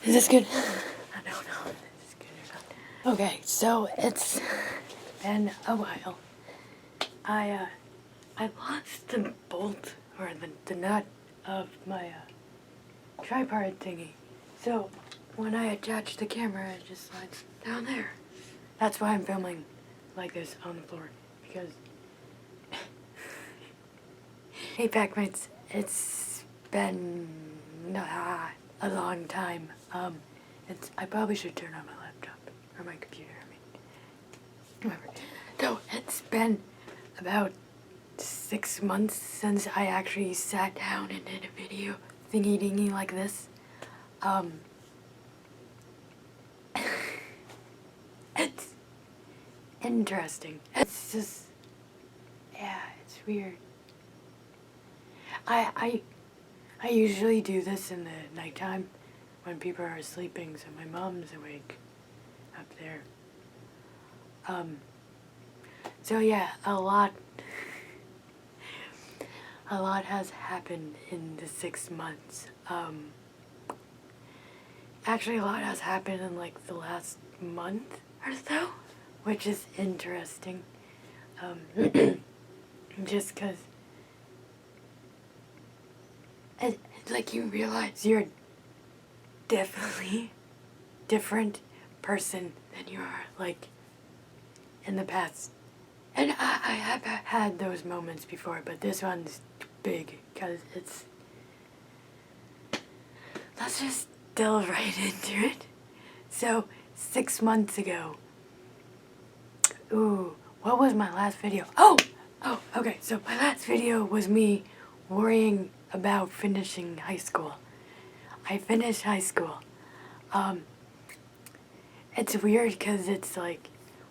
Is this good? I don't know if this is good or not. Okay, so it's been a while. I lost the bolt or the nut of my tripod thingy. So when I attach the camera, it just slides down there. That's why I'm filming like this on the floor, because hey Packmates, it's been a long time. I probably should turn on my laptop or my computer. Whatever. So it's been about 6 months since I actually sat down and did a video thingy-dingy like this. It's interesting. It's just, yeah, it's weird. I usually do this in the nighttime when people are sleeping, so my mom's awake up there. So yeah, a lot has happened in the 6 months. Actually, a lot has happened in like the last month or so, which is interesting. Just because it's like you realize you're definitely different person than you are like in the past. And I have had those moments before, but this one's big because it's... Let's just delve right into it. So, 6 months ago. Ooh, what was my last video? Oh, okay, so my last video was me worrying about finishing high school. I finished high school. It's weird because it's like,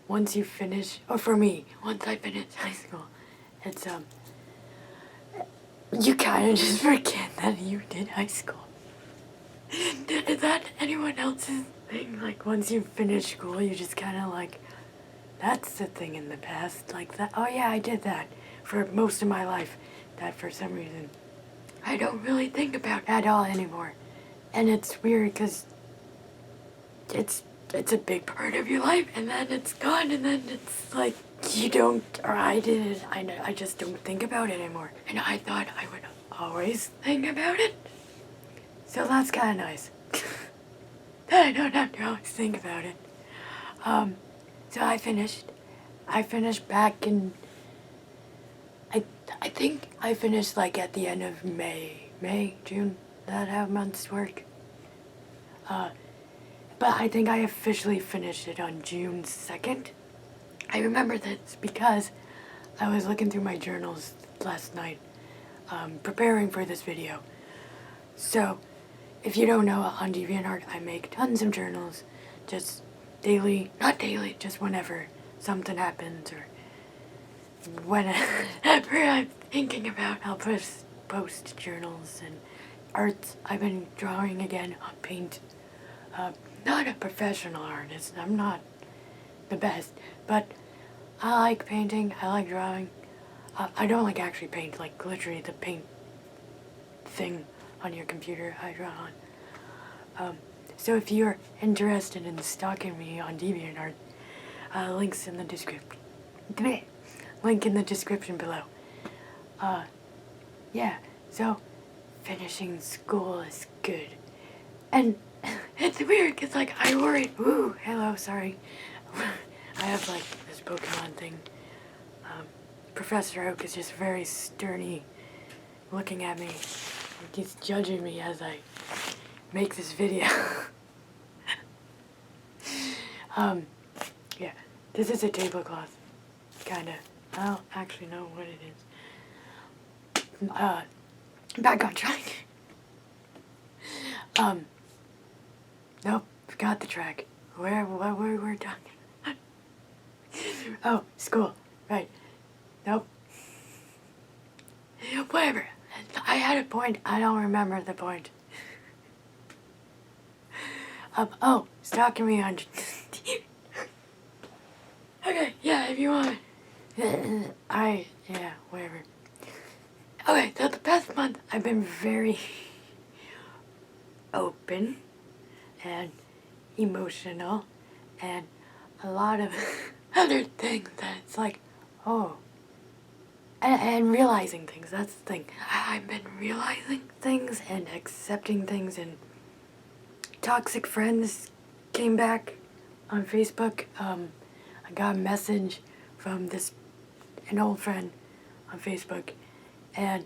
once you finish, or for me, once I finish high school, it's, you kind of just forget that you did high school. Is that anyone else's thing? Like, once you finish school, you just kind of like, that's the thing in the past. Like, that, oh yeah, I did that for most of my life. That for some reason, I don't really think about at all anymore. And it's weird because it's a big part of your life, and then it's gone, and then it's like you don't, or I didn't, I just don't think about it anymore. And I thought I would always think about it, so that's kind of nice. That I don't have to always think about it. So I finished back in, I think I finished like at the end of May, June. That how months work? But I think I officially finished it on June 2nd. I remember this because I was looking through my journals last night, preparing for this video. So, if you don't know, on DeviantArt I make tons of journals, just daily, not daily, just whenever something happens or whenever I'm thinking about, I'll post journals and arts. I've been drawing again on paint. Not a professional artist, I'm not the best, but I like painting, I like drawing. I don't like actually paint, like literally the paint thing on your computer I draw on. So if you're interested in stalking me on DeviantArt, links in the description. Link in the description below. Yeah, so finishing school is good. And it's weird because like I worried, ooh, hello, sorry. I have like this Pokemon thing. Professor Oak is just very sterny looking at me. He's judging me as I make this video. Yeah, this is a tablecloth, kinda. I don't actually know what it is. Back on track. Nope, forgot the track. What were we talking? Oh, school, right. Nope. Whatever. I had a point, I don't remember the point. Oh, stalking me on... Okay, yeah, if you want. Yeah, whatever. Okay, so the past month, I've been very open and emotional and a lot of other things that it's like, oh, and realizing things. That's the thing. I've been realizing things and accepting things, and toxic friends came back on Facebook. I got a message from an old friend on Facebook, and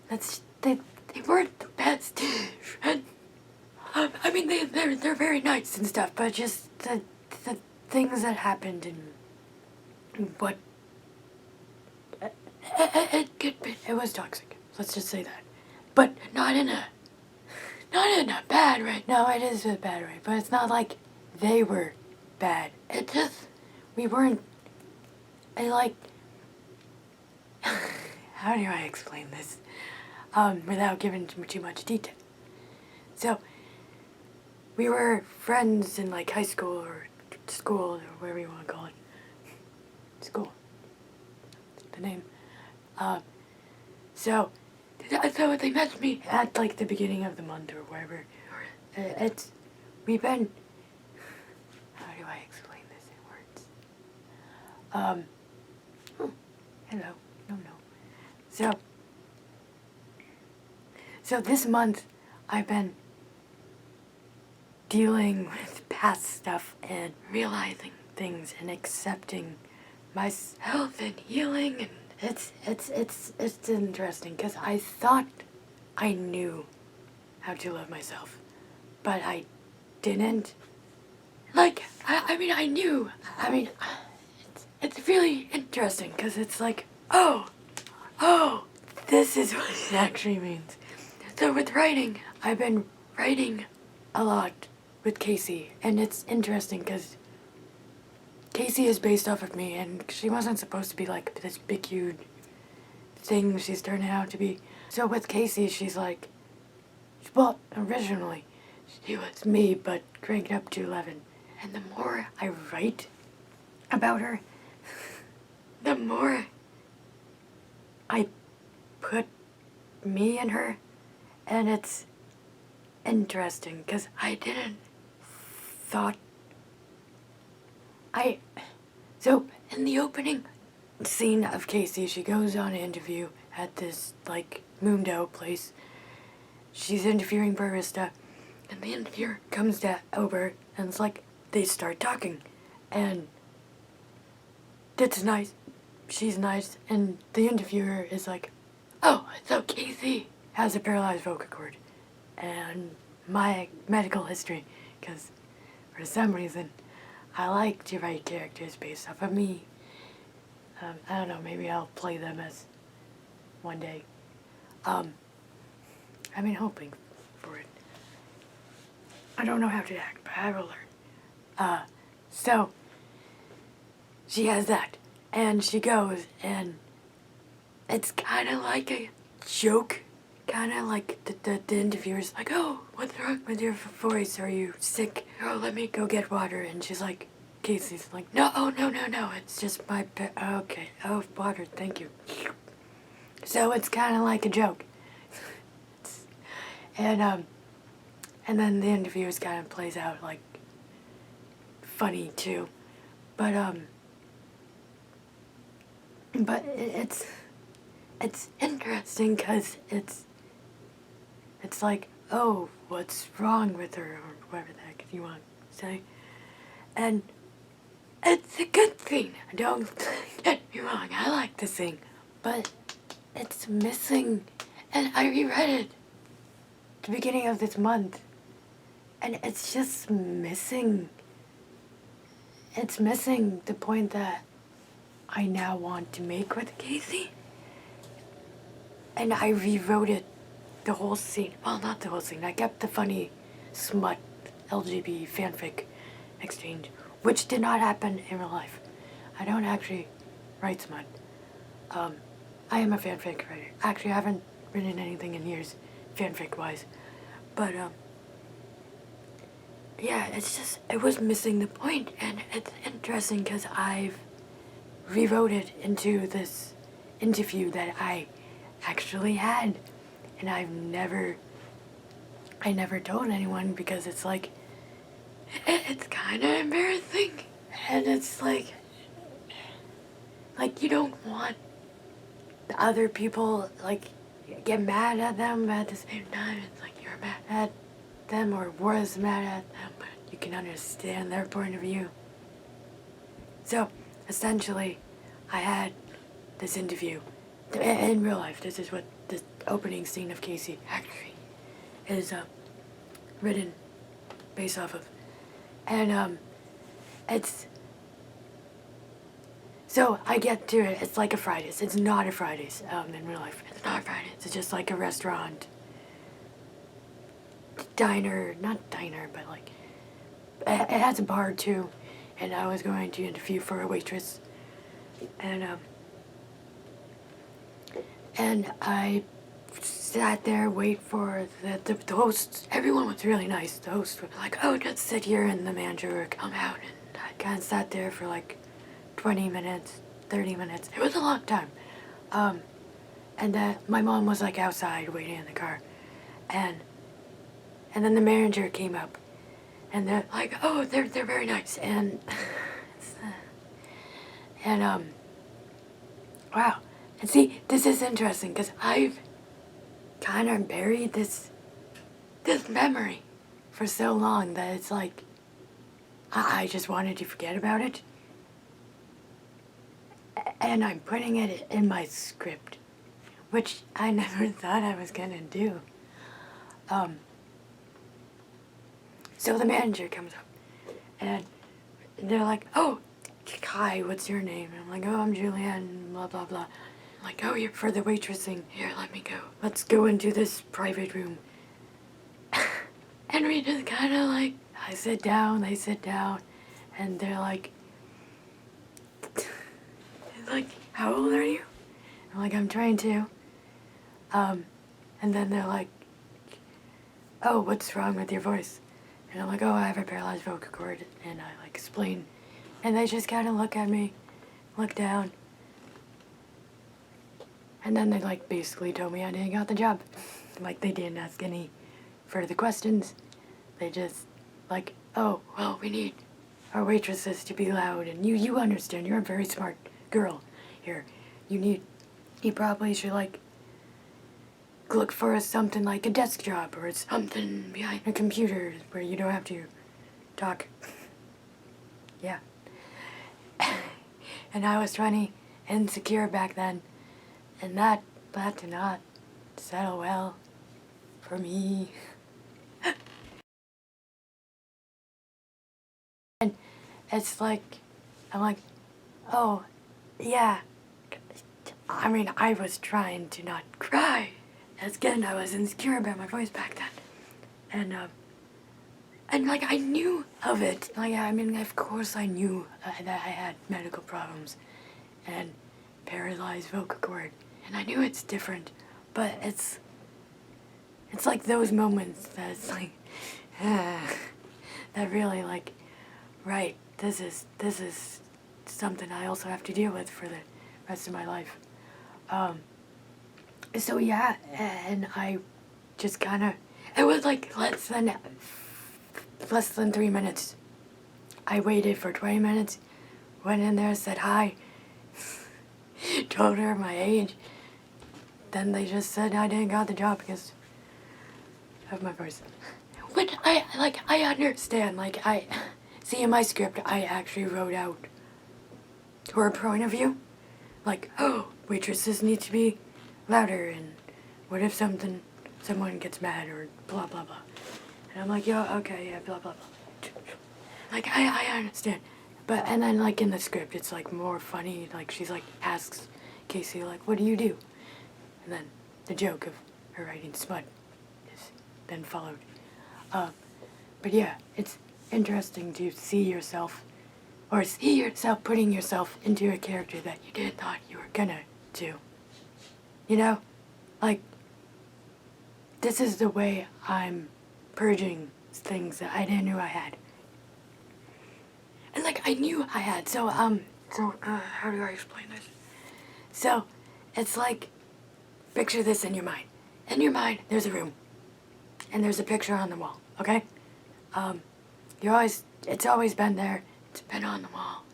they weren't the best friends. I mean, they're very nice and stuff, but just the things that happened and what it was toxic. Let's just say that, but not in a bad way. No, it is a bad way, but it's not like they were bad. It just we weren't. I like. How do I explain this? Without giving too much detail. So, we were friends in like high school or school or whatever you want to call it. School. The name. So they met me at like the beginning of the month or wherever. We've been. How do I explain this in words? Hello. No. So this month, I've been dealing with past stuff and realizing things and accepting myself and healing, and it's interesting because I thought I knew how to love myself, but I didn't. Like, I mean, I knew. I mean, it's really interesting because it's like, oh, this is what it actually means. So with writing, I've been writing a lot with Casey, and it's interesting because Casey is based off of me, and she wasn't supposed to be like this big, huge thing she's turning out to be. So with Casey, she's like, well, originally, she was me, but cranked up to 11. And the more I write about her, the more I put me in her, and it's interesting because I didn't thought so in the opening scene of Casey, she goes on an interview at this like mooned out place. She's interviewing barista, and the interviewer comes over, and it's like they start talking, and it's nice. She's nice, and the interviewer is like, oh, so Casey has a paralyzed vocal cord, and my medical history, because for some reason, I like to write characters based off of me. I don't know, maybe I'll play them as one day. I've been hoping for it. I don't know how to act, but I will learn. So, she has that, and she goes, and it's kind of like a joke. Kind of like the interviewer's like, oh, what's wrong with your voice? Are you sick? Oh, let me go get water. And she's like, Casey's like, no, it's just my okay, oh, water, thank you. So it's kind of like a joke. And then the interviews kind of plays out like funny too. But it's interesting because it's like, oh, what's wrong with her, or whatever the heck you want to say. And it's a good thing. Don't get me wrong, I like to sing. But it's missing, and I reread it at the beginning of this month, and it's just missing. It's missing the point that I now want to make with Casey. And I rewrote it, the whole scene. Well, not the whole scene. I kept the funny smut LGBT fanfic exchange, which did not happen in real life. I don't actually write smut. I am a fanfic writer. Actually, I haven't written anything in years, fanfic-wise. But, yeah, it's just, it was missing the point, and it's interesting because I've rewrote it into this interview that I actually had, and I never told anyone because it's like, it's kind of embarrassing. And it's like you don't want the other people, like, get mad at them, but at the same time, it's like you're mad at them or was mad at them, but you can understand their point of view. So, essentially, I had this interview. In real life, this is what the opening scene of Casey actually is written based off of. And it's... So I get to it, it's like a Fridays. It's not a Fridays in real life. It's not Fridays. It's just like a restaurant, diner, not diner, but like, it has a bar too. And I was going to interview for a waitress. And I sat there, wait for the host. Everyone was really nice. The host was like, oh, just sit here, and the manager would come out. And I kind of sat there for like 20 minutes, 30 minutes. It was a long time. And my mom was like outside waiting in the car. And then the manager came up. And they're like, oh, they're very nice. And wow. And see, this is interesting because I've kind of buried this memory for so long that it's like I just wanted to forget about it. And I'm putting it in my script, which I never thought I was gonna do. So the manager comes up, and they're like, oh, hi, what's your name? And I'm like, oh, I'm Julienne, blah, blah, blah. I'm like, oh, you're for the waitressing. Here, let me go. Let's go into this private room. And we just kind of like, I sit down, they sit down, and they're like, how old are you? I'm like, I'm 22. And then they're like, oh, what's wrong with your voice? And I'm like, oh, I have a paralyzed vocal cord. And I like explain. And they just kind of look at me, look down. And then they like basically told me I didn't got the job. Like they didn't ask any further questions. They just like, oh, well, we need our waitresses to be loud. And you understand, you're a very smart girl here. You probably should like look for something like a desk job or something behind a computer where you don't have to talk. Yeah. And I was 20, insecure back then, and that did not settle well for me. And it's like, I'm like, oh, yeah. I mean, I was trying to not cry. As again, I was insecure about my voice back then. And like, I knew of it. Like, I mean, of course I knew that I had medical problems and paralyzed vocal cord. And I knew it's different, but it's like those moments that it's like, that really like, right, this is something I also have to deal with for the rest of my life. So yeah, and I just kind of, it was like less than 3 minutes. I waited for 20 minutes, went in there, said hi, told her my age. Then they just said I didn't got the job because of my voice. Which I understand, like see in my script I actually wrote out her point of view. Like, oh, waitresses need to be louder, and what if someone gets mad or blah blah blah. And I'm like, yeah, okay, yeah, blah blah blah. Like I understand. But and then like in the script it's like more funny, like she's like asks Casey like, what do you do? And then the joke of her writing smut is then followed. But yeah, it's interesting to see yourself putting yourself into a character that you didn't thought you were gonna do. You know? Like, this is the way I'm purging things that I didn't know I had. And like, I knew I had, so how do I explain this? So, it's like, picture this in your mind. In your mind, there's a room. And there's a picture on the wall, okay? it's always been there. It's been on the wall.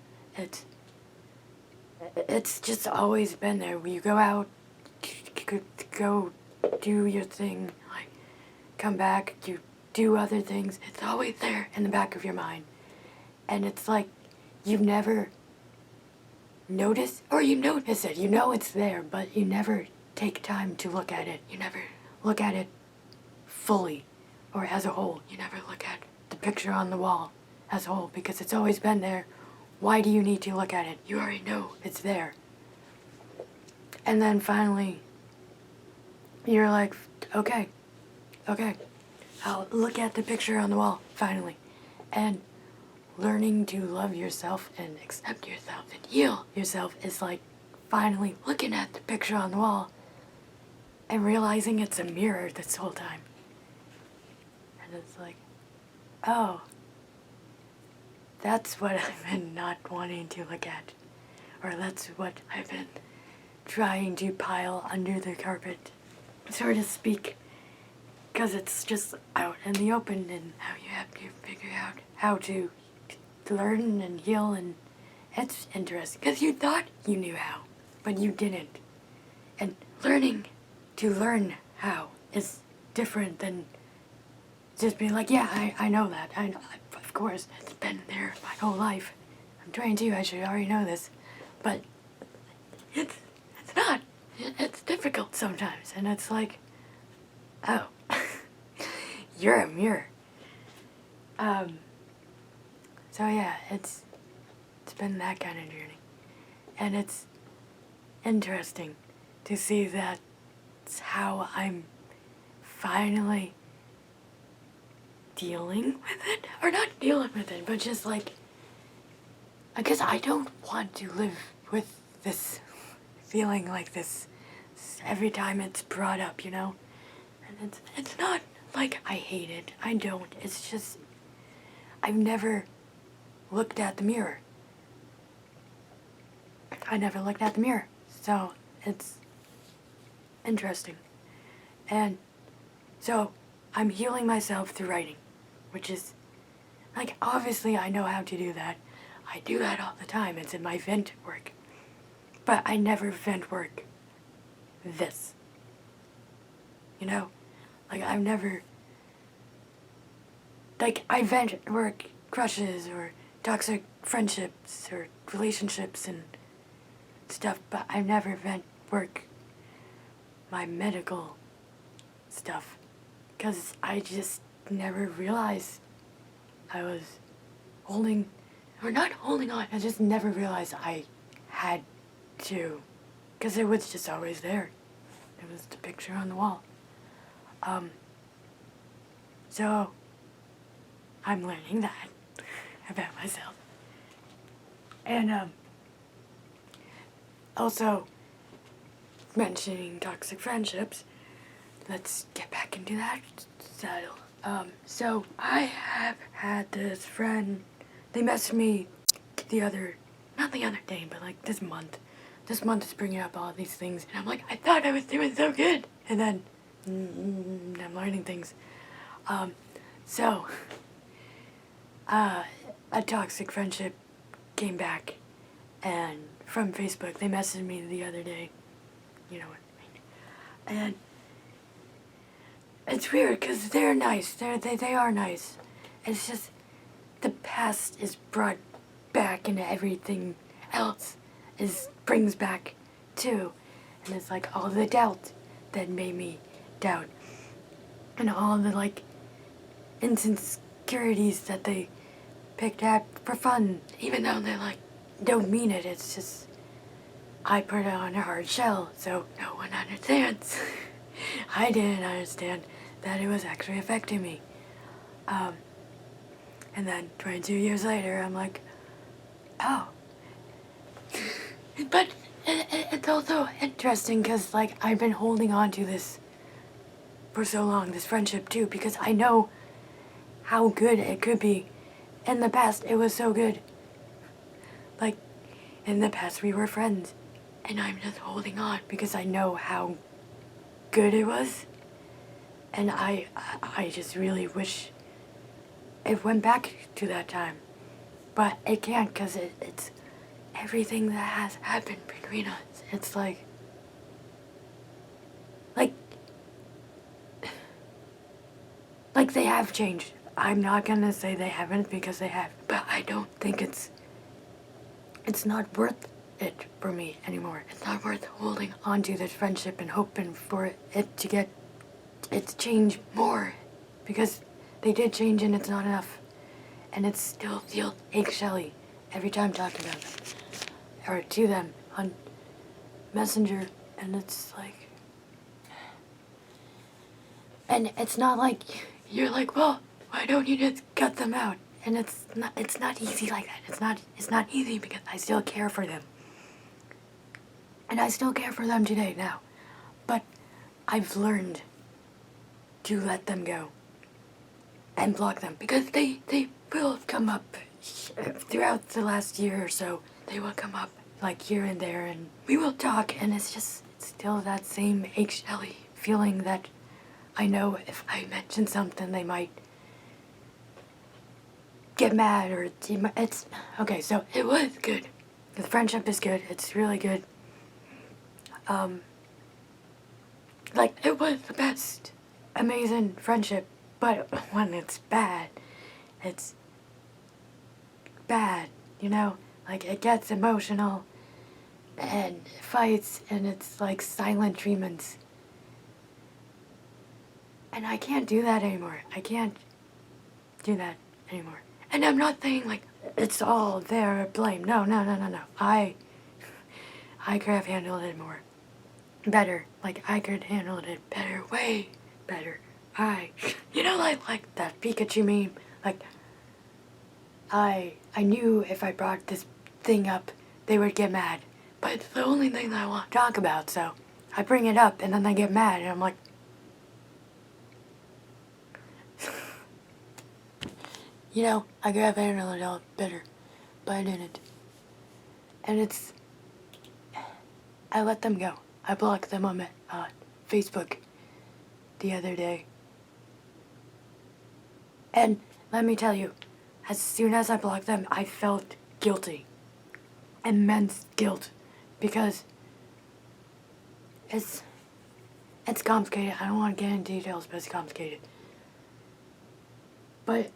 It's just always been there. When you go out, go do your thing, like come back, you do other things. It's always there in the back of your mind. And it's like you've never noticed, or you notice it. You know it's there, but you never take time to look at it. You never look at it fully or as a whole. You never look at the picture on the wall as a whole because it's always been there. Why do you need to look at it? You already know it's there. And then finally, you're like, okay, I'll look at the picture on the wall, finally. And learning to love yourself and accept yourself and heal yourself is like finally looking at the picture on the wall and realizing it's a mirror this whole time. And it's like, oh, that's what I've been not wanting to look at. Or that's what I've been trying to pile under the carpet, so to speak. Because it's just out in the open, and how you have to figure out how to learn and heal, and it's interesting. Because you thought you knew how, but you didn't. And learning to learn how is different than just being like, yeah, I know that. I know, of course, it's been there my whole life. I'm 22, I should already know this. But it's not. It's difficult sometimes, and it's like, oh, you're a mirror. So yeah, it's been that kind of journey, and it's interesting to see that's how I'm finally dealing with it, or not dealing with it, but just like, I guess I don't want to live with this feeling like this every time it's brought up, you know? And it's not like I hate it. I don't. It's just I've never looked at the mirror. I never looked at the mirror. So it's interesting. And so I'm healing myself through writing, which is like, obviously I know how to do that. I do that all the time. It's in my vent work. But I never vent work this. You know? Like, I've never... Like, I vent work crushes or toxic friendships or relationships and stuff, but I never vent work my medical stuff. Because I just never realized I was holding... Or not holding on, I just never realized I had to, because it was just always there. It was the picture on the wall. So I'm learning that about myself. And also mentioning toxic friendships, let's get back into that saddle. So I have had this friend, they messaged me not the other day, but like this month. This month is bringing up all these things, and I'm like, I thought I was doing so good, and then I'm learning things. So a toxic friendship came back, and from Facebook, they messaged me the other day. You know what I mean? And it's weird because they're nice. They are nice. It's just the past is brought back, and everything else brings back too. And it's like all the doubt that made me doubt, and all the like insecurities that they picked at for fun, even though they like don't mean it. It's just I put it on a hard shell, so no one understands. I didn't understand that it was actually affecting me. And then 22 years later, I'm like, oh. But it's also interesting because, like, I've been holding on to this for so long, this friendship too, because I know how good it could be. In the past, it was so good. Like, in the past, we were friends. And I'm just holding on because I know how good it was. And I just really wish it went back to that time. But it can't, because it's everything that has happened between us. It's like, they have changed. I'm not gonna say they haven't, because they have, but I don't think it's not worth it for me anymore. It's not worth holding on to this friendship and hoping for it to get it to change more, because they did change and it's not enough. And it still feels eggshelly every time talking about them, or to them on Messenger, and it's like, and it's not like you're like, well, why don't you just cut them out? And it's not easy like that. It's not easy, because I still care for them. And I still care for them today now. But I've learned to let them go and block them, because they will come up throughout the last year or so. They will come up like here and there, and we will talk, and it's still that same eggshelly feeling that I know if I mention something they might get mad, or it's okay. So it was good. The friendship is good. It's really good. It was the best, amazing friendship. But when it's bad, it's bad, you know? Like, it gets emotional and fights, and it's like silent treatments. And I can't do that anymore. I can't do that anymore. And I'm not saying, like, it's all their blame. No. I could have handled it better. Like, I could handle it better, way better. Like that Pikachu meme. Like, I knew if I brought this thing up, they would get mad. But it's the only thing that I want to talk about, so I bring it up, and then they get mad, and I'm like, I could have handled it all better, but I didn't. And I let them go. I blocked them on Facebook the other day. And let me tell you, as soon as I blocked them, I felt guilty. Immense guilt. Because it's complicated. I don't want to get into details, but it's complicated. But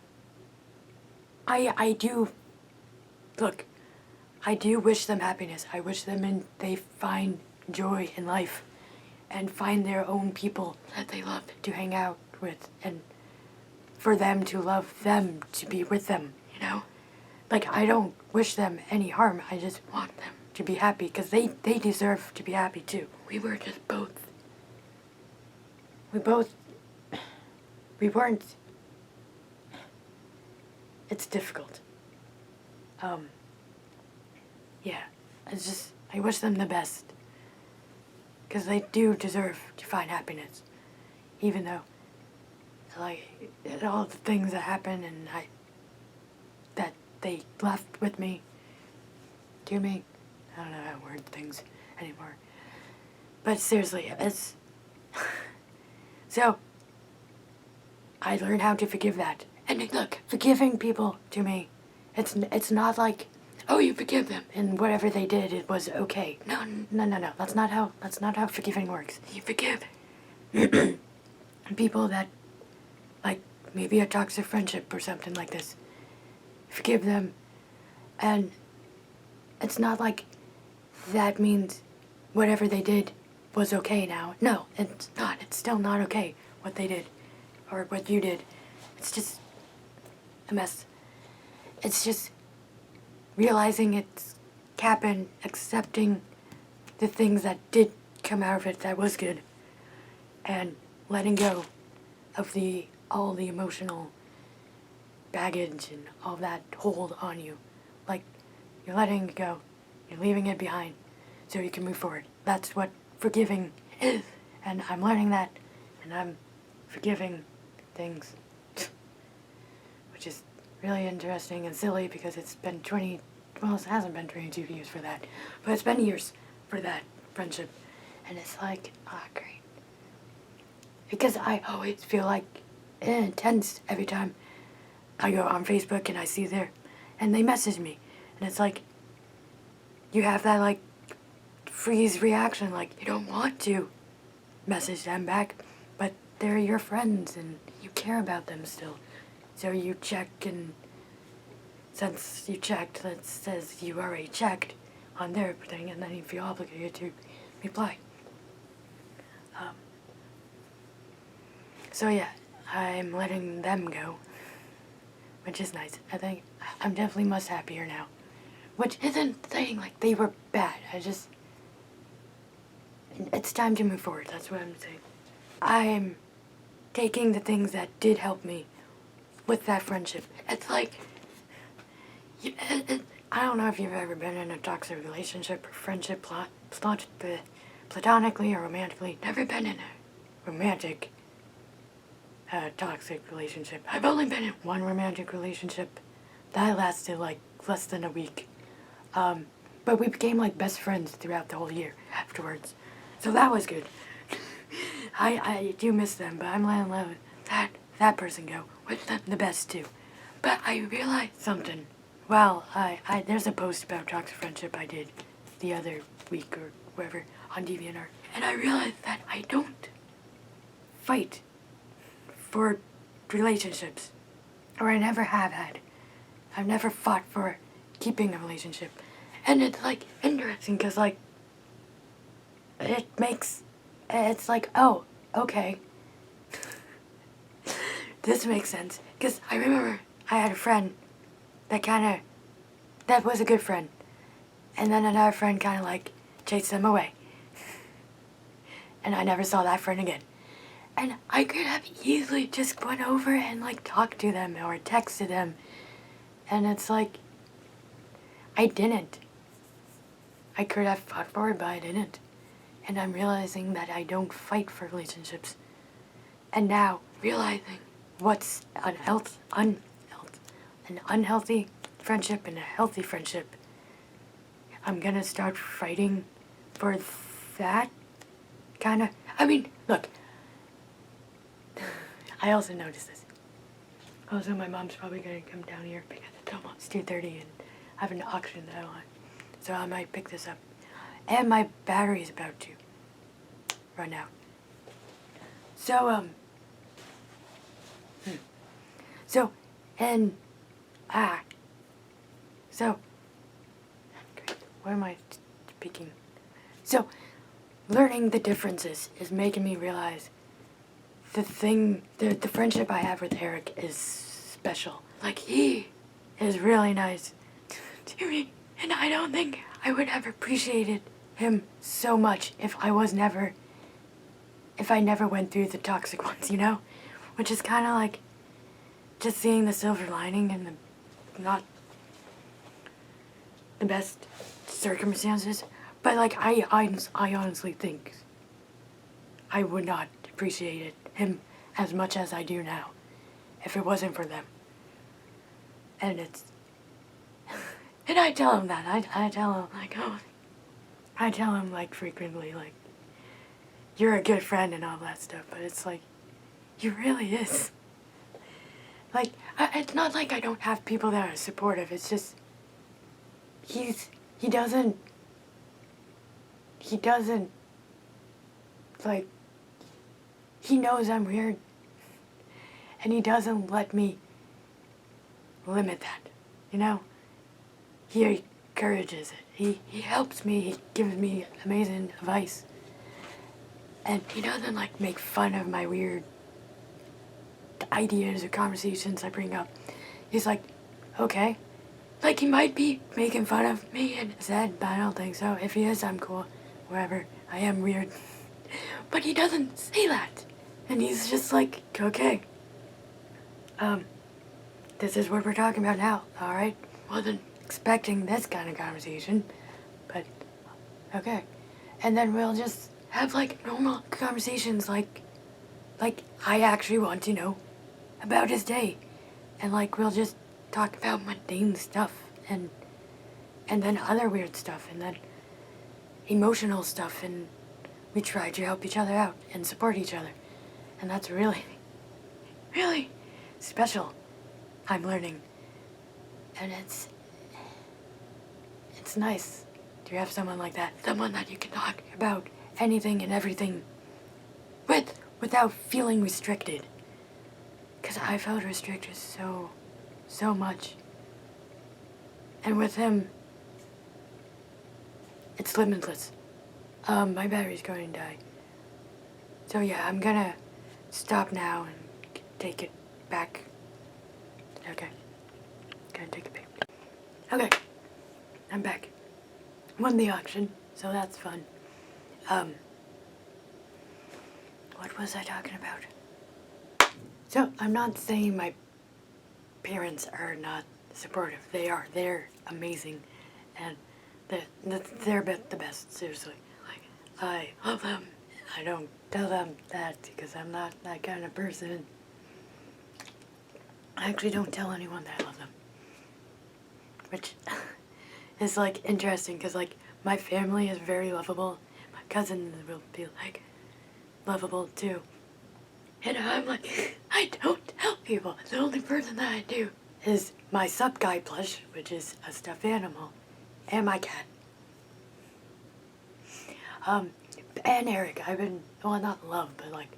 I do wish them happiness. I wish them they find joy in life and find their own people that they love to hang out with, and for them to love them, to be with them, I don't wish them any harm. I just want them to be happy, because they deserve to be happy too. We weren't, it's difficult. Yeah, I wish them the best, because they do deserve to find happiness, even though, all the things that happened, and that they left with me, to me. I don't know how to word things anymore. But seriously, it's... So, I learned how to forgive that. And look, forgiving people, to me, it's not like, oh, you forgive them, and whatever they did, it was okay. No. That's not how forgiving works. You forgive people that, maybe a toxic friendship or something like this. Forgive them, and it's not like that means whatever they did was okay now. No, it's not. It's still not okay what they did, or what you did. It's just a mess. It's just realizing it's happened, accepting the things that did come out of it that was good, and letting go of all the emotional baggage and all that hold on you. You're letting it go. You're leaving it behind so you can move forward. That's what forgiving is. And I'm learning that, and I'm forgiving things. Which is really interesting and silly, because it's been it hasn't been 22 years for that, but it's been years for that friendship. And it's like, great. Because I always feel intense every time I go on Facebook and I see there, and they message me, and it's like, you have that like freeze reaction, like you don't want to message them back, but they're your friends and you care about them still. So you check, and since you checked, that says you already checked on their thing, and then you feel obligated to reply. So yeah, I'm letting them go, which is nice. I think I'm definitely much happier now. Which isn't saying like they were bad. It's time to move forward. That's what I'm saying. I'm taking the things that did help me with that friendship. It's like, I don't know if you've ever been in a toxic relationship or friendship, platonically or romantically. Never been in a romantic toxic relationship. I've only been in one romantic relationship. That lasted like less than a week. But we became like best friends throughout the whole year afterwards. So that was good. I do miss them, but I'm letting that person go. Wish them the best too. But I realized something. Well, there's a post about toxic friendship I did the other week or whatever on DeviantArt. And I realized that I don't fight for relationships. Or I never have had. I've never fought for keeping a relationship. And it's like interesting because like it's like, oh, okay. This makes sense. Because I remember I had a friend that was a good friend. And then another friend kind of like chased them away. And I never saw that friend again. And I could have easily just went over and like talked to them or texted them. And it's like, I didn't. I could have fought for it, but I didn't. And I'm realizing that I don't fight for relationships. And now, realizing what's an unhealthy friendship and a healthy friendship, I'm gonna start fighting for that kind of... I mean, look. I also noticed this. Also, my mom's probably gonna come down here because it's almost 2:30 and I have an auction that I want. So I might pick this up. And my battery's about to run out. So, where am I speaking? So, learning the differences is making me realize the friendship I have with Eric is special. Like, he is really nice to me. And I don't think I would have appreciated him so much if I never went through the toxic ones, you know? Which is kind of like just seeing the silver lining in the not the best circumstances. But like, I honestly think I would not appreciate him as much as I do now if it wasn't for them. And and I tell him that. I tell him, like, oh, I tell him, like, frequently, like, you're a good friend and all that stuff, but it's like, he really is. Like, it's not like I don't have people that are supportive, it's just, he doesn't, like, he knows I'm weird, and he doesn't let me limit that, you know? He encourages it. He helps me. He gives me amazing advice. And he doesn't, like, make fun of my weird ideas or conversations I bring up. He's like, okay. Like, he might be making fun of me in his head, but I don't think so. If he is, I'm cool. Whatever. I am weird. But he doesn't say that. And he's just like, okay. This is what we're talking about now, alright? Wasn't expecting this kind of conversation, but okay. And then we'll just have like normal conversations like I actually want to know about his day. And like we'll just talk about mundane stuff and then other weird stuff and then emotional stuff, and we try to help each other out and support each other. And that's really, really special. I'm learning. And it's nice to have someone like that. Someone that you can talk about anything and everything without feeling restricted. Because I felt restricted so much. And with him, it's limitless. My battery's going to die. So yeah, I'm gonna stop now and take it back. Okay. Gonna take it back. Okay. I'm back. Won the auction, so that's fun. What was I talking about? So, I'm not saying my parents are not supportive. They are. They're amazing. And they're the best, seriously. Like, I love them. I don't tell them that because I'm not that kind of person. I actually don't tell anyone that I love them. Which is, like, interesting because, like, my family is very lovable. My cousins will be, like, lovable, too. And I'm like, I don't tell people. The only person that I do is my sup guy plush, which is a stuffed animal, and my cat. And Eric, I've been, well, not in love, but, like,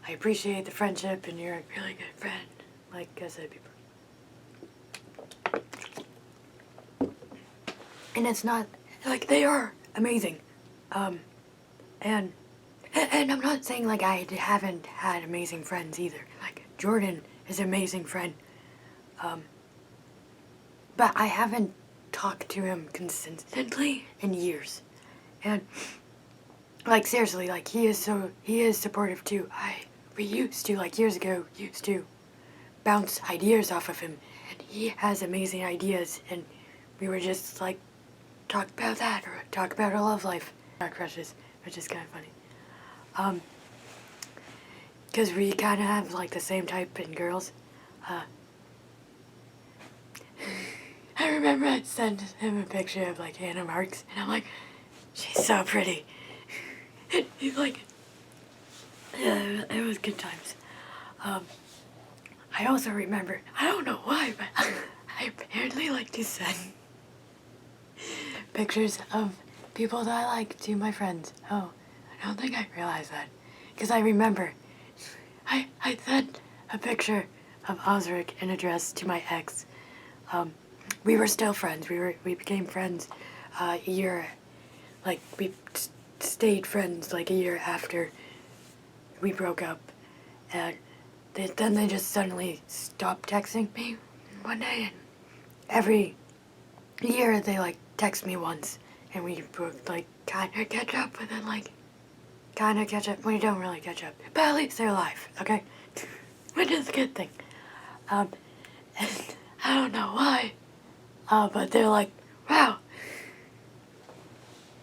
I appreciate the friendship, and you're a really good friend, like I said before. And it's not, like, they are amazing. And I'm not saying, like, I haven't had amazing friends either. Like, Jordan is an amazing friend. But I haven't talked to him consistently in years. And, like, seriously, like, he is supportive too. We used to, like, years ago, bounce ideas off of him. And he has amazing ideas, and we were just, like, talk about that, or talk about our love life. Our crushes, which is kind of funny. Because we kind of have, like, the same type in girls. I remember I sent him a picture of, like, Hannah Marks, and I'm like, she's so pretty. And he's like, yeah, it was good times. I also remember, I don't know why, but I apparently like to send pictures of people that I like to my friends. Oh, I don't think I realized that. Because I remember, I sent a picture of Osric in a dress to my ex. We were still friends. We became friends a year, like, we stayed friends, like, a year after we broke up. And then they just suddenly stopped texting me one day, and every year they, like, text me once, and we would, like, kind of catch up, but then, like, kind of catch up. We don't really catch up, but at least they're alive, okay? Which is a good thing. And I don't know why, but they're like, wow.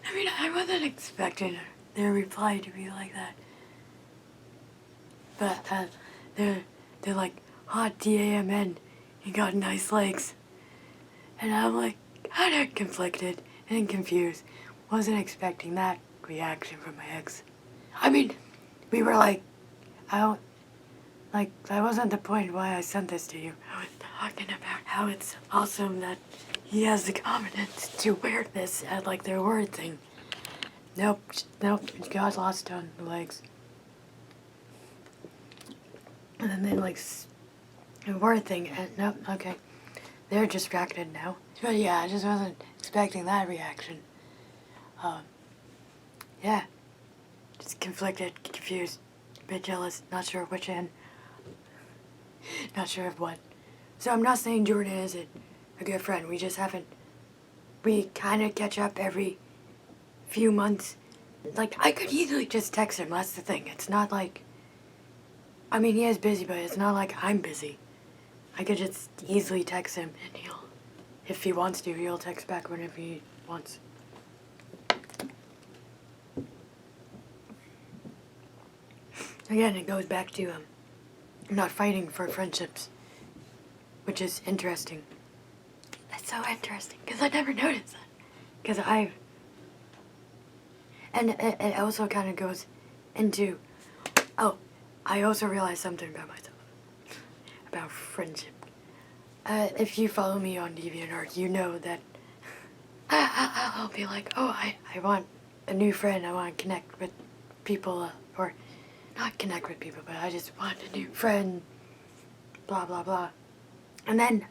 I mean, I wasn't expecting their reply to be like that. But they're like, hot DAMN, you got nice legs. And I'm like, kind of conflicted and confused. Wasn't expecting that reaction from my ex. I mean, we were like, that wasn't the point why I sent this to you. I was talking about how it's awesome that he has the confidence to wear this at, like, their word thing. Nope, it got lost on the legs. And then they, like, a word thing, and nope, okay. They're distracted now. But yeah, I just wasn't expecting that reaction. Yeah. Just conflicted, confused, a bit jealous, not sure which end. Not sure of what. So I'm not saying Jordan isn't a good friend. We just haven't. We kind of catch up every few months. Like, I could easily just text him, that's the thing. It's not like, I mean, he is busy, but it's not like I'm busy. I could just easily text him, and if he wants to, he'll text back whenever he wants. Again, it goes back to not fighting for friendships, which is interesting. That's so interesting, because I never noticed that. Because and it also kind of goes into, I also realized something about myself, about friendship. if you follow me on DeviantArt, you know that I'll be like, oh, I want a new friend. I want to connect with people, or not connect with people, but I just want a new friend, blah, blah, blah. And then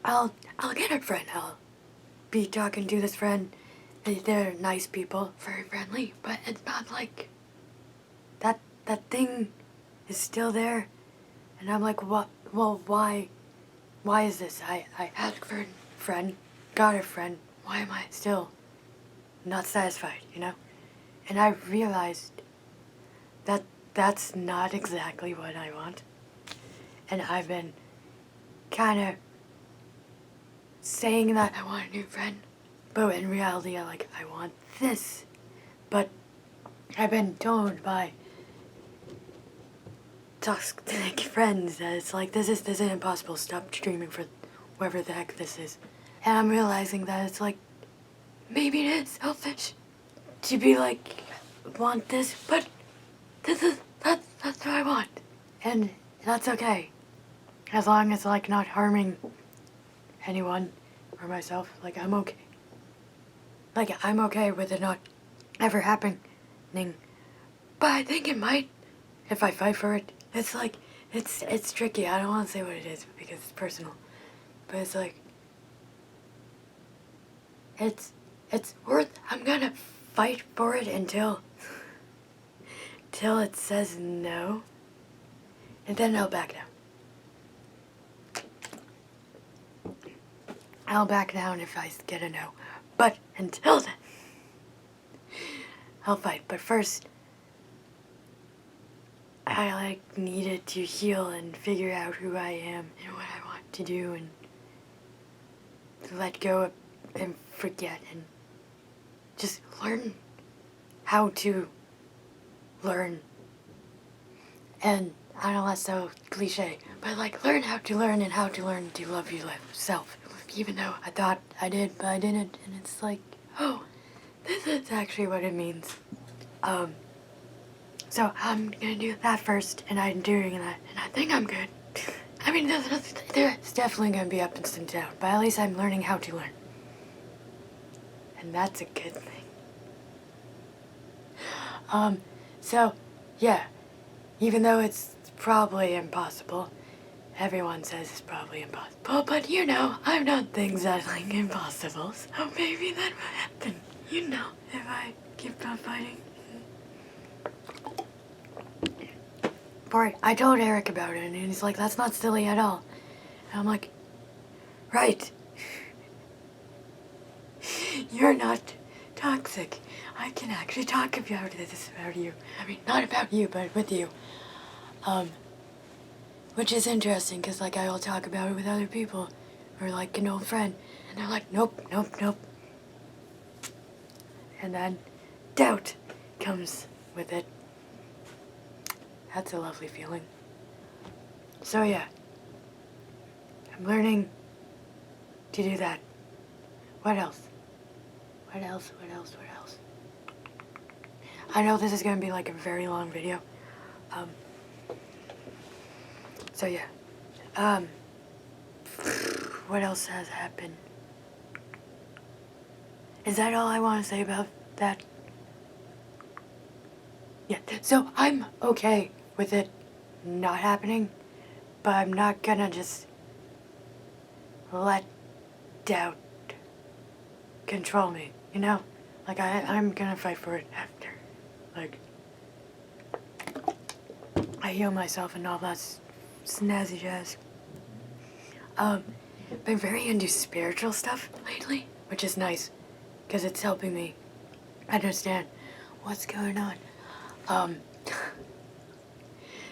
I'll get a friend. I'll be talking to this friend. They're nice people, very friendly, but it's not like that thing is still there. And I'm like, what? Well, why is this? I asked for a friend, got a friend. Why am I still not satisfied, you know? And I realized that that's not exactly what I want. And I've been kind of saying that I want a new friend, but in reality, I want this. But I've been told by toxic friends that it's like, this is impossible. Stop dreaming for whoever the heck this is. And I'm realizing that it's like, maybe it is selfish to be like, want this, but that's what I want. And that's okay. As long as like not harming anyone or myself, like I'm okay. Like I'm okay with it not ever happening. But I think it might if I fight for it. It's like, it's tricky. I don't want to say what it is because it's personal. But it's like, it's worth, I'm gonna fight for it until it says no. And then I'll back down. I'll back down if I get a no. But until then, I'll fight. But first, I needed to heal and figure out who I am and what I want to do and let go and forget and just learn how to learn. And I know that's so cliche, but learn how to learn and how to learn to love yourself. Even though I thought I did, but I didn't. And it's like, oh, this is actually what it means. So I'm gonna do that first, and I'm doing that, and I think I'm good. I mean, there's definitely gonna be ups and downs, but at least I'm learning how to learn. And that's a good thing. So, yeah, even though it's probably impossible, everyone says it's probably impossible, but you know, I've done things that are impossible, so maybe that would happen, you know, if I keep on fighting. I told Eric about it, and he's like, that's not silly at all. And I'm like, right. You're not toxic. I can actually talk about this about you. I mean, not about you, but with you. Which is interesting, because, I will talk about it with other people, or, an old friend, and they're like, nope. And then doubt comes with it. That's a lovely feeling. So yeah, I'm learning to do that. What else? I know this is going to be a very long video. So yeah. What else has happened? Is that all I want to say about that? Yeah, so I'm okay with it not happening, but I'm not gonna just let doubt control me, you know? I'm gonna fight for it after. I heal myself and all that snazzy jazz. Been very into spiritual stuff lately, which is nice, because it's helping me understand what's going on.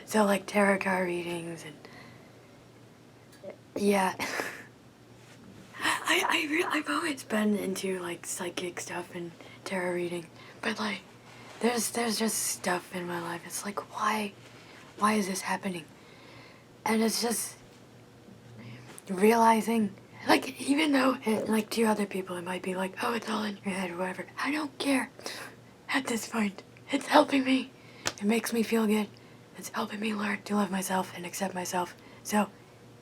So tarot card readings and yeah. I've always been into psychic stuff and tarot reading, but there's just stuff in my life. It's why is this happening? And it's just realizing, even though to other people it might be oh, it's all in your head or whatever. I don't care at this point. It's helping me. It makes me feel good. It's helping me learn to love myself and accept myself. So,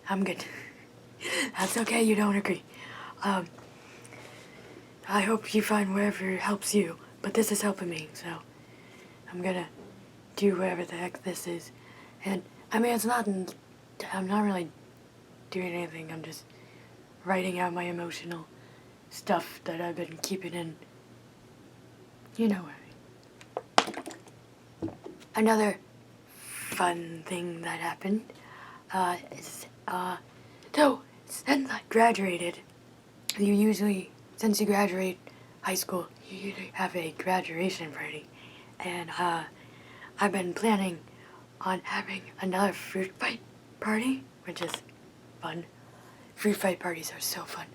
I'm good. That's okay, you don't agree. I hope you find whatever helps you, but this is helping me, so I'm gonna do whatever the heck this is. And, I mean, I'm not really doing anything, I'm just writing out my emotional stuff that I've been keeping in. You know what I mean. Another fun thing that happened, so, since I graduated, since you graduate high school, you usually have a graduation party. And, I've been planning on having another fruit fight party, which is fun. Fruit fight parties are so fun.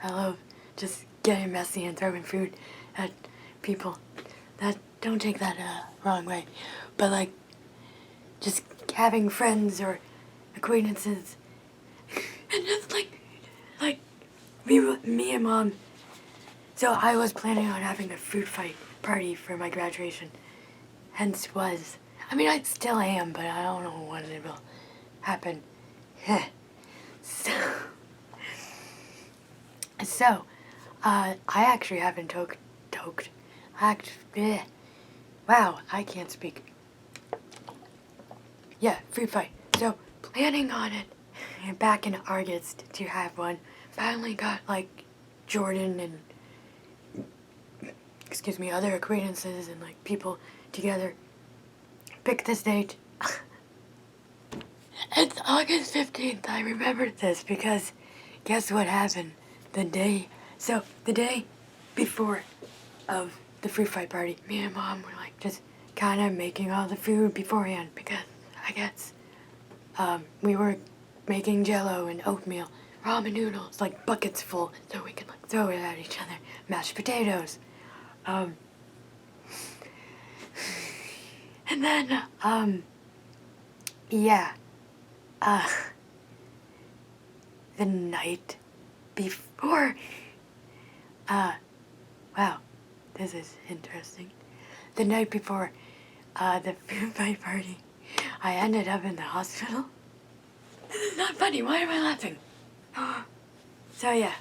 I love just getting messy and throwing food at people. That, don't take that wrong way, but like just having friends or acquaintances and just like me and Mom. So I was planning on having a fruit fight party for my graduation. Hence was. I mean, I still am, but I don't know when it will happen. so, I actually haven't toked. Wow, I can't speak. Yeah, fruit fight. So, planning on it back in August to have one. Finally got, like, Jordan and, other acquaintances and, like, people together. Pick this date. It's August 15th. I remembered this because guess what happened? The day before of the fruit fight party, me and Mom were like just kind of making all the food beforehand because I guess we were making jello and oatmeal, ramen noodles, like buckets full, so we could like throw it at each other, mashed potatoes. And then, yeah, the night before, wow, this is interesting. The night before, the food fight party, I ended up in the hospital. This is not funny, why am I laughing? So yeah,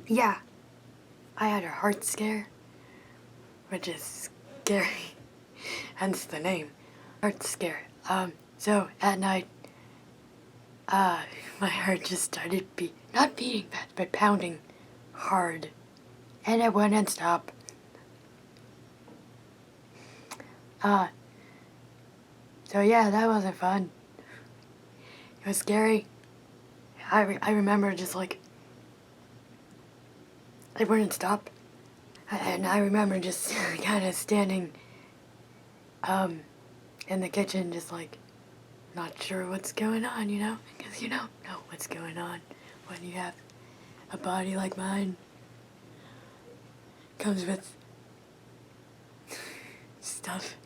yeah, I had a heart scare, which is scary, hence the name, heart scare. So at night, my heart just started not beating fast, but pounding hard, and it wouldn't stop. So yeah, that wasn't fun. It was scary. I remember just like, it wouldn't stop. And I remember just kind of standing, in the kitchen, just like, not sure what's going on, you know? Because you don't know what's going on when you have a body like mine. Comes with stuff.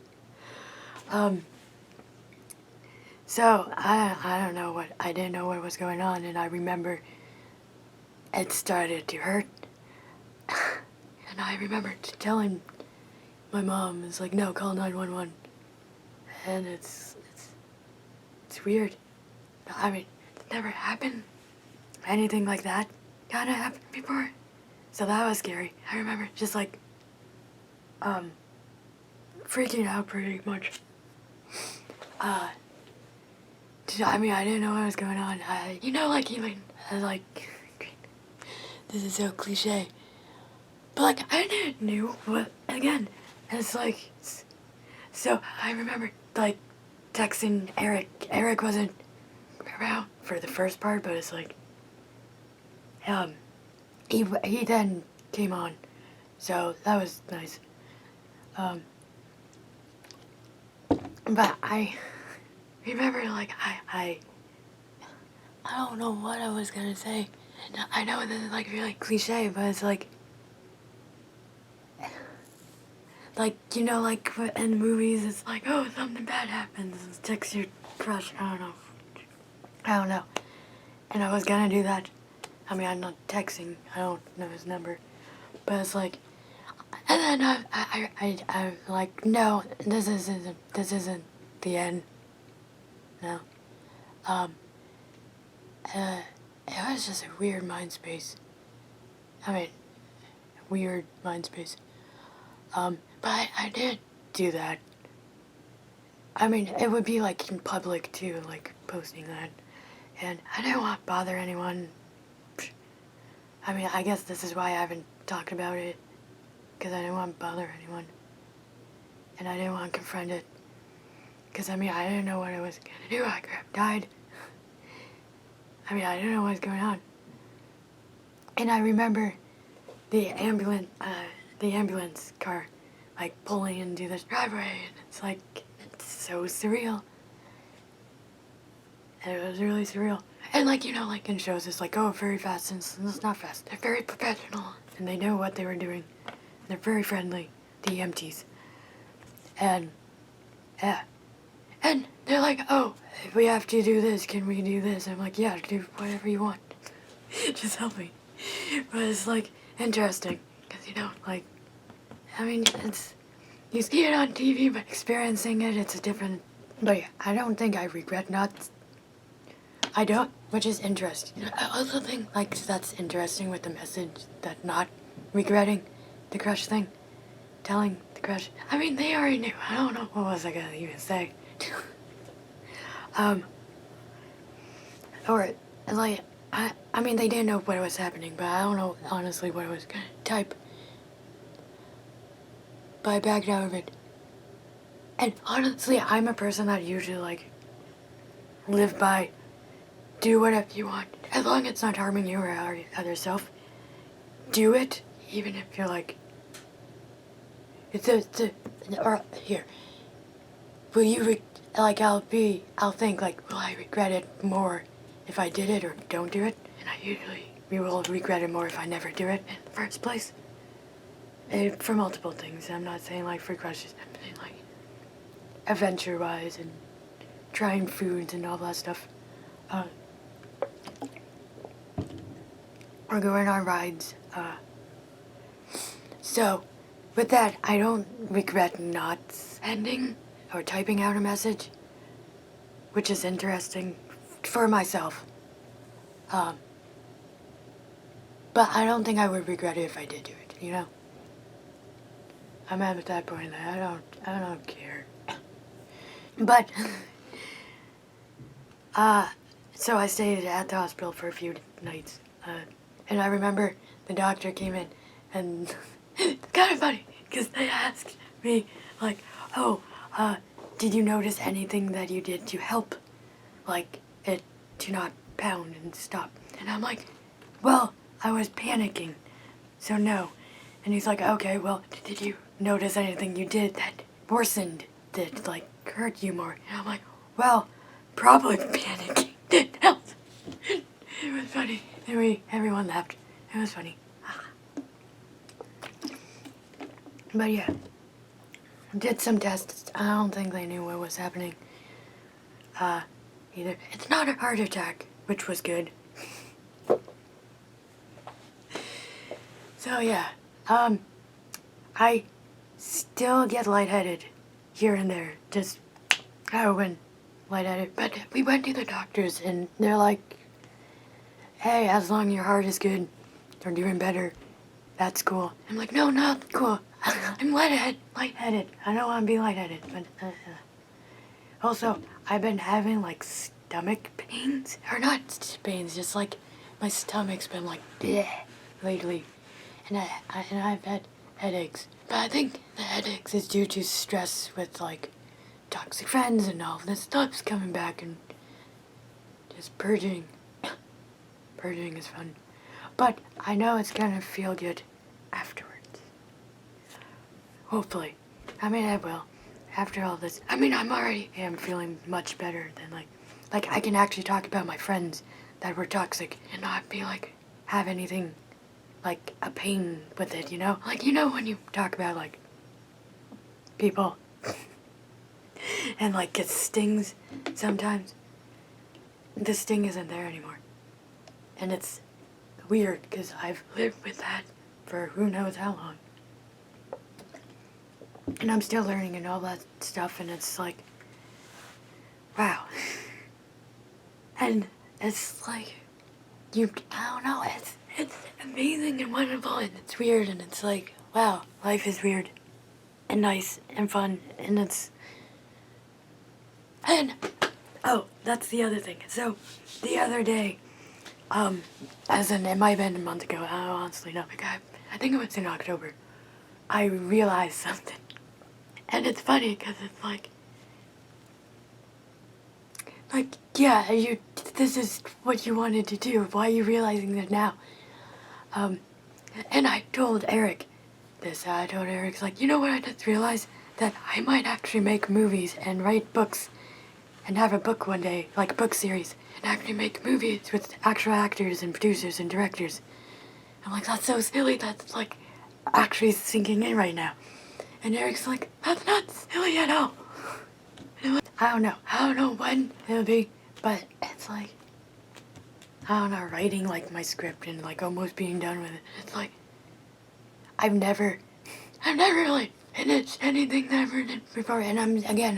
So, I don't know I didn't know what was going on, and I remember it started to hurt. And I remember telling my mom, it's like, no, call 911. And it's weird. I mean, it never happened. Anything like that kind of happened before. So that was scary. I remember just like, freaking out pretty much. I mean, I didn't know what was going on. Like even, like, this is so cliche. But like, I didn't know what, again, it's like, so I remember like texting Eric. Eric wasn't around for the first part, but it's like, he then came on, so that was nice. But I remember like, I don't know what I was gonna say. I know this is like really cliche, but it's like, like in movies, it's like, oh, something bad happens, text your crush, I don't know. And I was gonna do that. I mean, I'm not texting, I don't know his number, but it's like, and then I'm like, no, this isn't the end. No. It was just a weird mind space. I mean, weird mind space. But I did do that. I mean, it would be like in public too, like posting that. And I didn't want to bother anyone. I mean, I guess this is why I haven't talked about it. Because I didn't want to bother anyone. And I didn't want to confront it. Because, I mean, I didn't know what I was going to do. I could have died. I mean, I didn't know what was going on. And I remember the ambulance car, like, pulling into this driveway. And it's like, it's so surreal. And it was really surreal. And, like, you know, like in shows, it's like, oh, very fast. And it's not fast. They're very professional. And they know what they were doing. They're very friendly, the EMTs. And, yeah. And they're like, oh, if we have to do this, can we do this? And I'm like, yeah, do whatever you want. Just help me. But it's, like, interesting. Because, you know, like, I mean, it's, you see it on TV, but experiencing it, it's a different, but yeah, I don't think I regret not, I don't, which is interesting. I also think, like, that's interesting with the message that not regretting the crush thing. Telling the crush. I mean, they already knew. I don't know. What was I gonna even say? Or, like, I mean, they didn't know what was happening, but I don't know, honestly, what I was gonna type. But I backed out of it. And honestly, I'm a person that usually, like, live by, do whatever you want. As long as it's not harming you or other self. Do it, even if you're like, or here. Will you, I'll think, like, will I regret it more if I did it or don't do it? And we will regret it more if I never do it in the first place. And for multiple things. I'm not saying, like, for crushes. I'm saying, like, adventure-wise and trying foods and all that stuff. Or going on rides. So, with that, I don't regret not sending or typing out a message, which is interesting for myself. But I don't think I would regret it if I did do it, you know? I'm at that point that I don't care. But, so I stayed at the hospital for a few nights, and I remember the doctor came in, and it's kind of funny, because they asked me, like, oh, did you notice anything that you did to help, like, it to not pound and stop? And I'm like, well, I was panicking, so no. And he's like, okay, well, did you notice anything you did that worsened, that, like, hurt you more? And I'm like, well, probably panicking didn't help. It was funny. And everyone laughed. It was funny. But yeah, did some tests. I don't think they knew what was happening. Either. It's not a heart attack, which was good. So yeah, I still get lightheaded here and there. Just, when lightheaded. But we went to the doctors and they're like, hey, as long as your heart is good or doing better, that's cool. I'm like, no, not cool. I'm lightheaded. I don't want to be lightheaded. But also, I've been having, like, stomach pains. Or not pains, just, like, my stomach's been, like, bleh lately. And I've had headaches. But I think the headaches is due to stress with, like, toxic friends and all this stuff's coming back and just purging. Purging is fun. But I know it's gonna feel good afterwards. Hopefully. I mean, I will. After all this. I mean, I'm already feeling much better than, like, I can actually talk about my friends that were toxic and not be, like, have anything, like, a pain with it, you know? Like, you know when you talk about, like, people and, like, it stings sometimes? The sting isn't there anymore. And it's weird, because I've lived with that for who knows how long. And I'm still learning and all that stuff, and it's like, wow. And it's like, I don't know, it's amazing and wonderful and it's weird and it's like, wow, life is weird and nice and fun and oh, that's the other thing. So, the other day, as in, it might have been a month ago, I don't honestly know, I think it was in October, I realized something. And it's funny, because it's yeah, this is what you wanted to do. Why are you realizing that now? And I told Eric this. I told Eric's like, you know what I just realized? That I might actually make movies and write books and have a book one day, like a book series, and actually make movies with actual actors and producers and directors. I'm like, that's so silly. That's like actually sinking in right now. And Eric's like, that's not silly at all. I don't know. I don't know when it'll be, but it's like, I don't know, writing like my script and like almost being done with it. It's like, I've never really finished anything that I've written before. And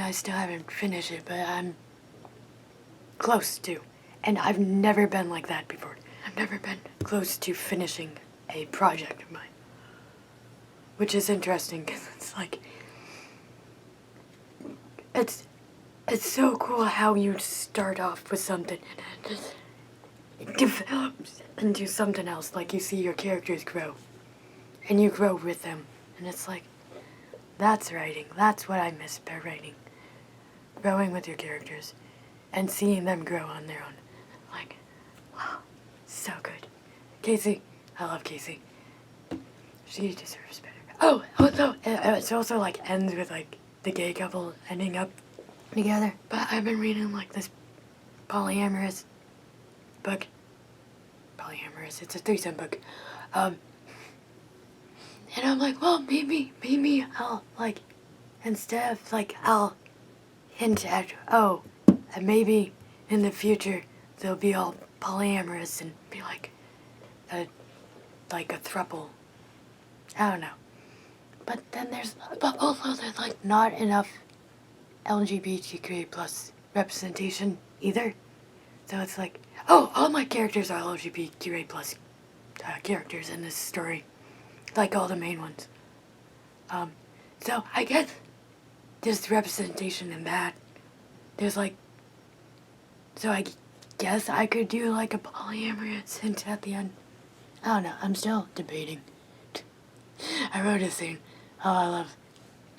I still haven't finished it, but I'm close to. And I've never been like that before. I've never been close to finishing a project of mine. Which is interesting, because it's like, it's so cool how you start off with something and it develops into something else. Like, you see your characters grow and you grow with them, and it's like, that's writing. That's what I miss about writing. Growing with your characters and seeing them grow on their own. Like, wow, so good. Casey, I love Casey. She deserves better. Oh, also, it also like ends with like the gay couple ending up together. But I've been reading like this polyamorous book. Polyamorous, it's a threesome book. And I'm like, well, maybe I'll like, instead of like, I'll hint at, oh, maybe in the future they'll be all polyamorous and be like a throuple. I don't know. But then but also there's like not enough LGBTQ plus representation either. So it's like, oh, all my characters are LGBTQA plus characters in this story. Like all the main ones. So I guess there's representation in that. There's like, so I guess I could do like a polyamorous hint at the end. I don't know, I'm still debating. I wrote a scene. Oh, I love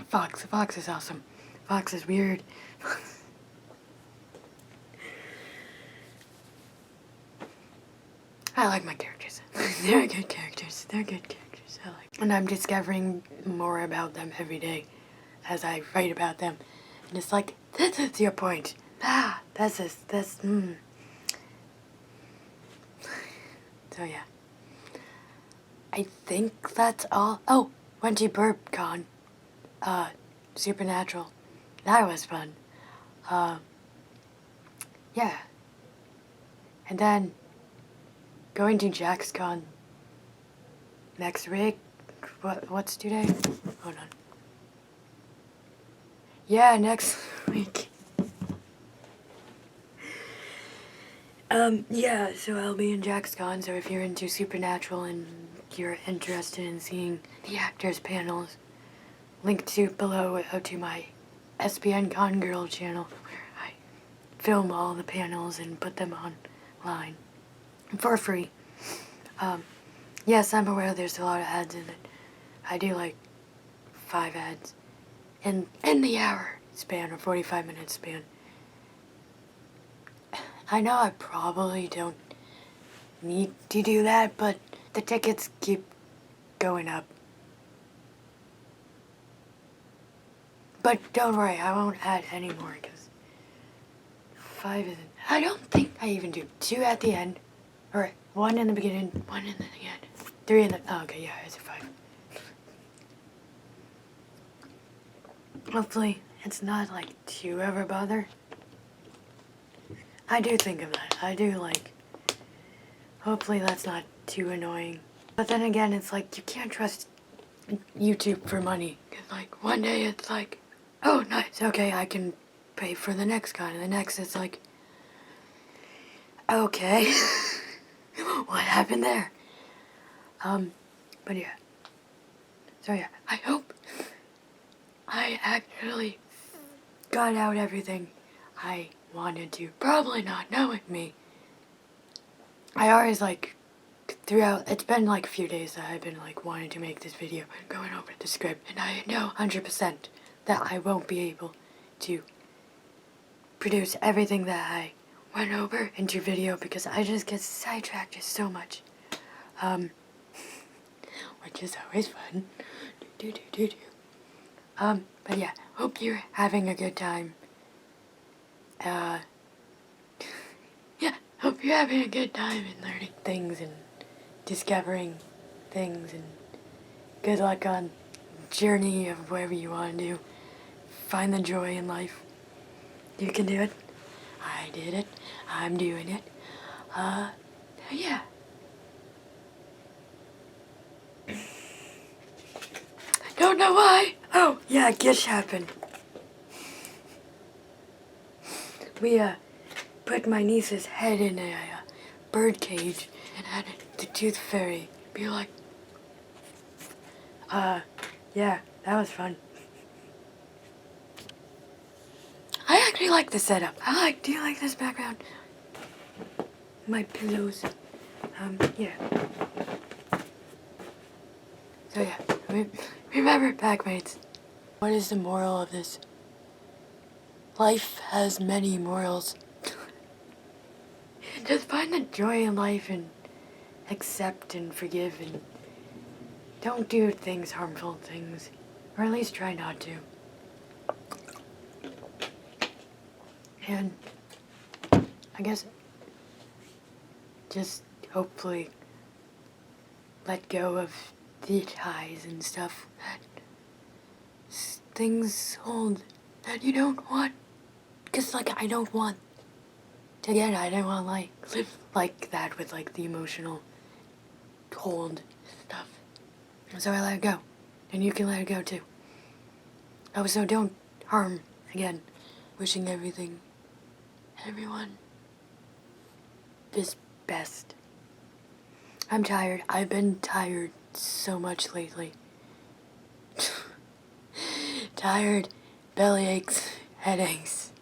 Fox. Fox is awesome. Fox is weird. I like my characters. They're good characters. They're good characters. I like. And I'm discovering more about them every day as I write about them. And it's like, this is your point. So yeah. I think that's all. Oh, went to BurbCon. Supernatural. That was fun. Yeah. And then going to JaxCon next week. What's today? Hold on. Yeah, next week. Yeah, so I'll be in JaxCon, so if you're into Supernatural and you're interested in seeing the actors' panels, link to below to my SPN Con Girl channel, where I film all the panels and put them online for free. Yes, I'm aware there's a lot of ads in it. I do like 5 ads in the hour span or 45-minute span. I know I probably don't need to do that, but the tickets keep going up. But don't worry, I won't add any more, because 5 isn't... I don't think I even do 2 at the end. Or 1 in the beginning, 1 in the end. 3 in the... Oh, okay, yeah, it's a 5. Hopefully, it's not, like, too ever bother. I do think of that. I do, like... Hopefully that's not too annoying. But then again, it's like, you can't trust YouTube for money. Because, like, one day it's like, oh, nice, okay, I can pay for the next con. And the next it's like, Okay. What happened there? But yeah. So yeah, I hope I actually got out everything I wanted to. Probably not knowing me. I always like, throughout, it's been like a few days that I've been like wanting to make this video and going over the script, and I know 100% that I won't be able to produce everything that I went over into video because I just get sidetracked just so much. Which is always fun. But yeah, hope you're having a good time. Yeah, hope you're having a good time and learning things and discovering things, and good luck on journey of wherever you want to do. Find the joy in life. You can do it. I did it. I'm doing it. Yeah. I don't know why. Oh, yeah, Gish happened. We, put my niece's head in a bird cage and had the tooth fairy be like, yeah, that was fun. I actually like the setup. Do you like this background? My pillows. Yeah. So yeah, remember, Packmates, what is the moral of this? Life has many morals. Just find the joy in life and accept and forgive, and don't do things, harmful things, or at least try not to. And I guess just hopefully let go of the ties and stuff that things hold that you don't want. Cause like I don't want to get, I don't want like live like that with like the emotional hold stuff. So I let it go, and you can let it go too. Oh, so don't harm again. Wishing everyone is best. I'm tired. I've been tired so much lately. Tired, belly aches, headaches.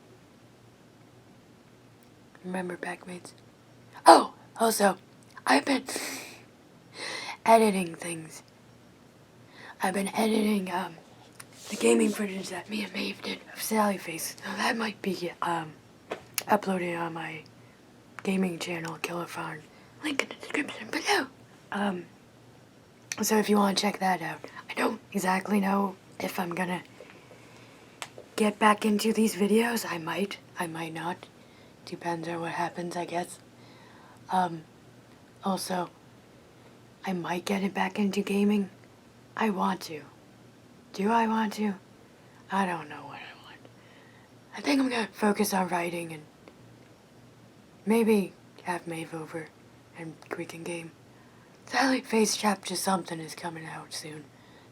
Remember, Packmates? Oh, also, I've been editing things. I've been editing, the gaming footage that me and Maeve did of Sally Face. So that might be, uploaded on my gaming channel, Killer Farm. Link in the description below. So if you want to check that out. I don't exactly know if I'm gonna get back into these videos. I might not. Depends on what happens, I guess. Also, I might get it back into gaming. I want to. Do I want to? I don't know what I want. I think I'm gonna focus on writing and maybe have Maeve over and we can game. Sally Face Chapter something is coming out soon.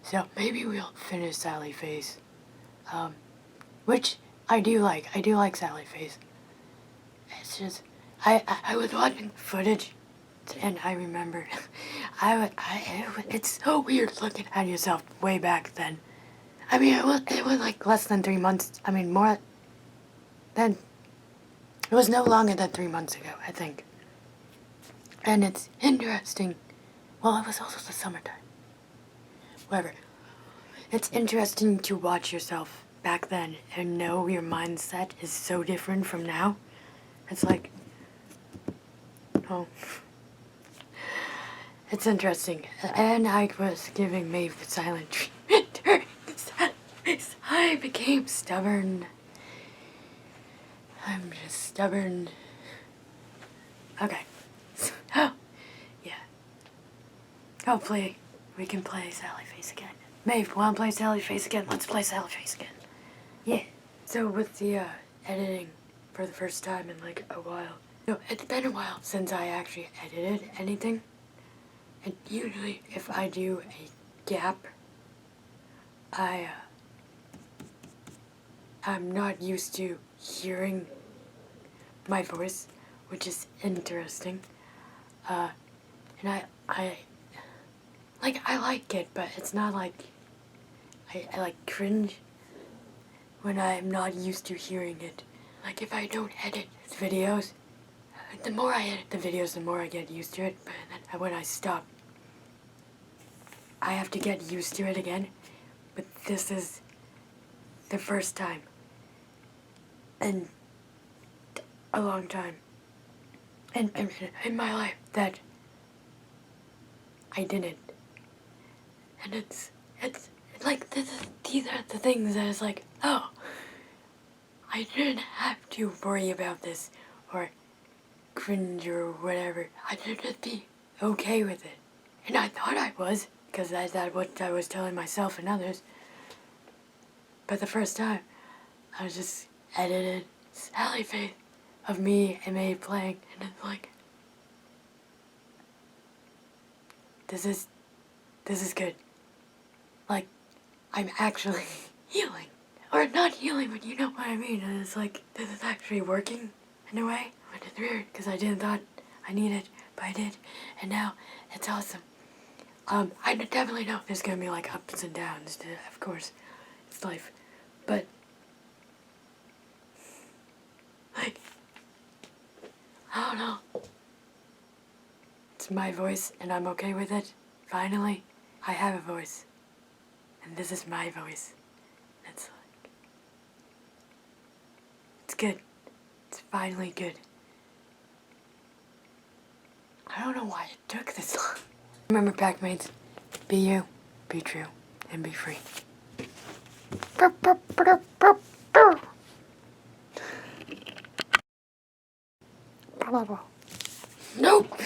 So maybe we'll finish Sally Face. Which I do like. I do like Sally Face. It's just, I was watching footage and I remember, it's so weird looking at yourself way back then. I mean, it was like less than 3 months. I mean, more than, it was no longer than 3 months ago, I think. And it's interesting. Well, it was also the summertime. Whatever. It's interesting to watch yourself back then and know your mindset is so different from now. It's like, oh. It's interesting. And I was giving Maeve the silent treatment during the silence. I became stubborn. I'm just stubborn. Okay. So, yeah. Hopefully we can play Sally Face again. Maeve, wanna play Sally Face again? Let's play Sally Face again. Yeah. So with the editing for the first time in like a while. No, it's been a while since I actually edited anything. And usually if I do a gap, I'm not used to hearing my voice which is interesting. And I like it, but it's not like I like cringe when I'm not used to hearing it. Like if I don't edit the videos, the more I edit the videos, the more I get used to it. But then when I stop, I have to get used to it again. But this is the first time in a long time in my life that I didn't. And it's like these are the things that it's like, oh, I didn't have to worry about this or cringe or whatever. I should just be okay with it. And I thought I was, because that's what I was telling myself and others. But the first time, I was just edited Sally face of me and May playing, and it's like, this is good. Like, I'm actually healing. Or not healing, but you know what I mean. And it's like, this is actually working in a way. But it's weird, because I didn't thought I needed, but I did. And now, it's awesome. I definitely know there's gonna be like ups and downs, of course. It's life. But, like, I don't know. It's my voice, and I'm okay with it. Finally, I have a voice. And this is my voice. It's like, it's good. It's finally good. I don't know why it took this long. Remember, Packmates, be you, be true, and be free. Nope.